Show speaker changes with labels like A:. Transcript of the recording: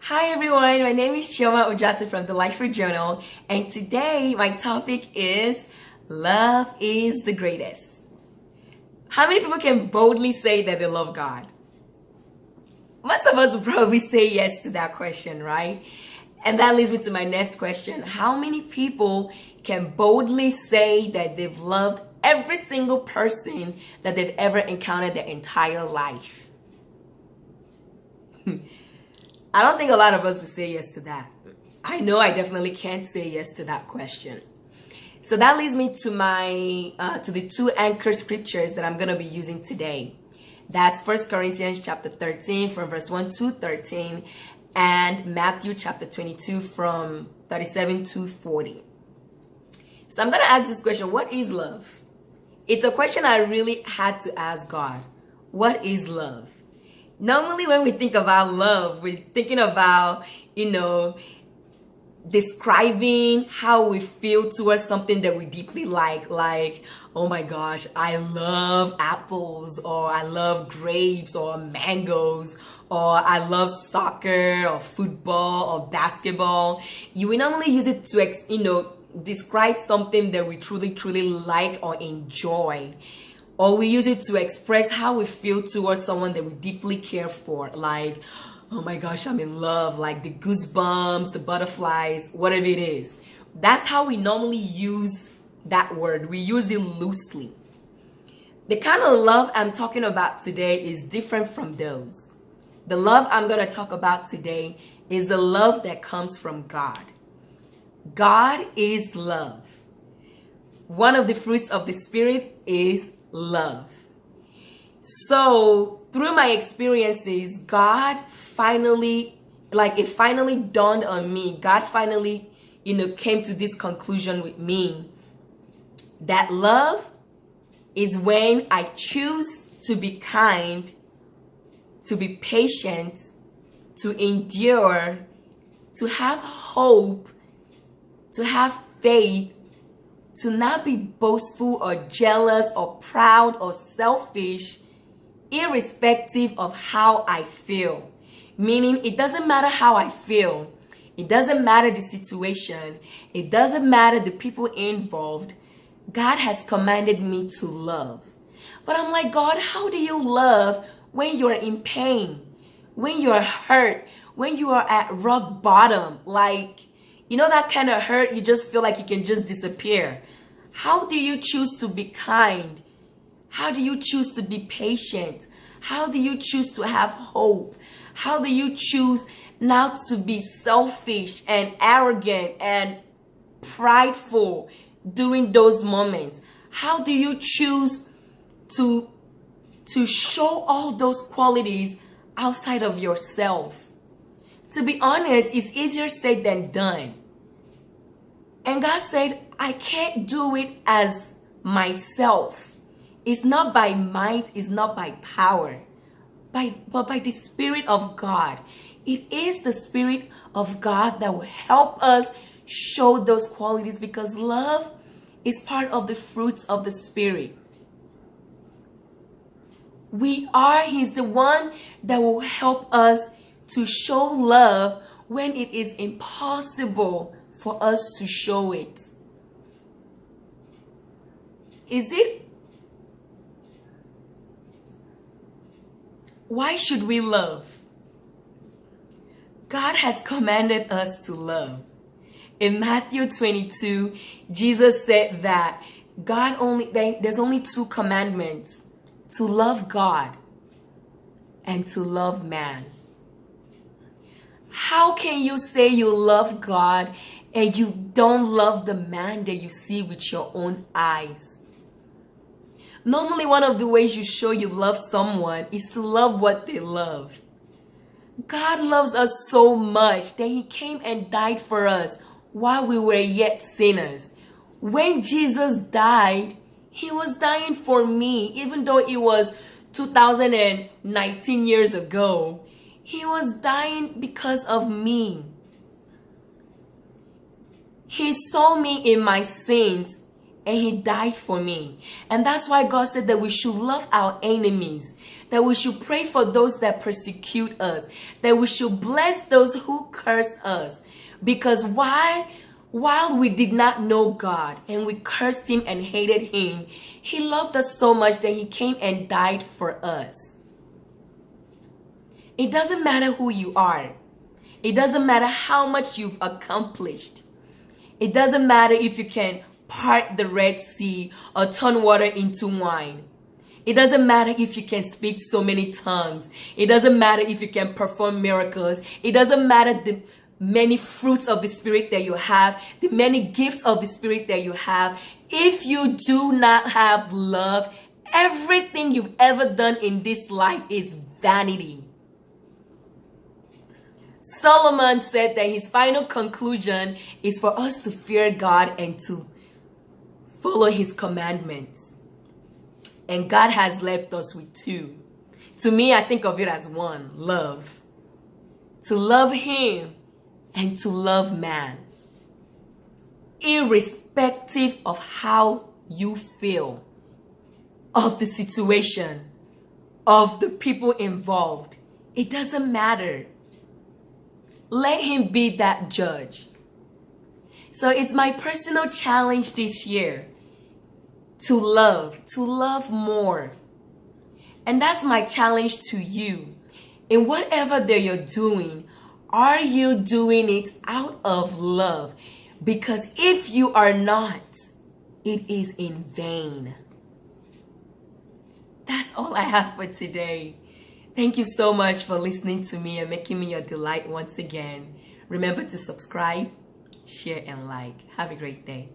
A: Hi everyone, my name is Chioma Ojatu from the Life Journal, and today my topic is love is the greatest. How many people can boldly say that they love God? Most of us will probably say yes to that question, right? And that leads me to my next question. How many people can boldly say that they've loved every single person that they've ever encountered their entire life? I don't think a lot of us would say yes to that. I know I definitely can't say yes to that question. So that leads me to my to the two anchor scriptures that I'm going to be using today. That's 1 Corinthians chapter 13 from verse 1 to 13 and Matthew chapter 22 from 37 to 40. So I'm going to ask this question, what is love? It's a question I really had to ask God. What is love? Normally when we think about love, we're thinking about, describing how we feel towards something that we deeply like, oh my gosh, I love apples, or I love grapes, or mangoes, or I love soccer, or football, or basketball. You will normally use it to, describe something that we truly like or enjoy. Or we use it to express how we feel towards someone that we deeply care for. Like, oh my gosh, I'm in love. Like the goosebumps, the butterflies, whatever it is. That's how we normally use that word. We use it loosely. The kind of love I'm talking about today is different from those. The love I'm going to talk about today is the love that comes from God. God is love. One of the fruits of the Spirit is love. So through my experiences, God finally, it finally dawned on me. God finally, came to this conclusion with me that love is when I choose to be kind, to be patient, to endure, to have hope, to have faith, to not be boastful or jealous or proud or selfish, irrespective of how I feel. Meaning, it doesn't matter how I feel. It doesn't matter the situation. It doesn't matter the people involved. God has commanded me to love. But I'm like, God, how do you love when you're in pain? When you're hurt? When you are at rock bottom? That kind of hurt, you just feel like you can just disappear. How do you choose to be kind? How do you choose to be patient? How do you choose to have hope? How do you choose not to be selfish and arrogant and prideful during those moments? How do you choose to show all those qualities outside of yourself? To be honest, it's easier said than done. And God said, I can't do it as myself. It's not by might, it's not by power, but by the Spirit of God. It is the Spirit of God that will help us show those qualities, because love is part of the fruits of the Spirit. He's the one that will help us to show love when it is impossible for us to show it. Why should we love? God has commanded us to love. In Matthew 22, Jesus said that there's only two commandments: to love God and to love man. How can you say you love God and you don't love the man that you see with your own eyes? Normally, one of the ways you show you love someone is to love what they love. God loves us so much that He came and died for us while we were yet sinners. When Jesus died, He was dying for me, even though it was 2019 years ago. He was dying because of me. He saw me in my sins and He died for me. And that's why God said that we should love our enemies. that we should pray for those that persecute us, that we should bless those who curse us. Because while we did not know God and we cursed him and hated him, he loved us so much that he came and died for us. It doesn't matter who you are. It doesn't matter how much you've accomplished. It doesn't matter if you can part the Red Sea or turn water into wine. It doesn't matter if you can speak so many tongues. It doesn't matter if you can perform miracles. It doesn't matter the many fruits of the Spirit that you have, the many gifts of the Spirit that you have. If you do not have love, everything you've ever done in this life is vanity. Solomon said that his final conclusion is for us to fear God and to follow his commandments. And God has left us with two. To me, I think of it as one: love. To love him and to love man. Irrespective of how you feel, of the situation, of the people involved, it doesn't matter. Let him be that judge. So it's my personal challenge this year to love more. And that's my challenge to you. In whatever that you're doing, are you doing it out of love? Because if you are not, it is in vain. That's all I have for today. Thank you so much for listening to me and making me your delight once again. Remember to subscribe, share, and like. Have a great day.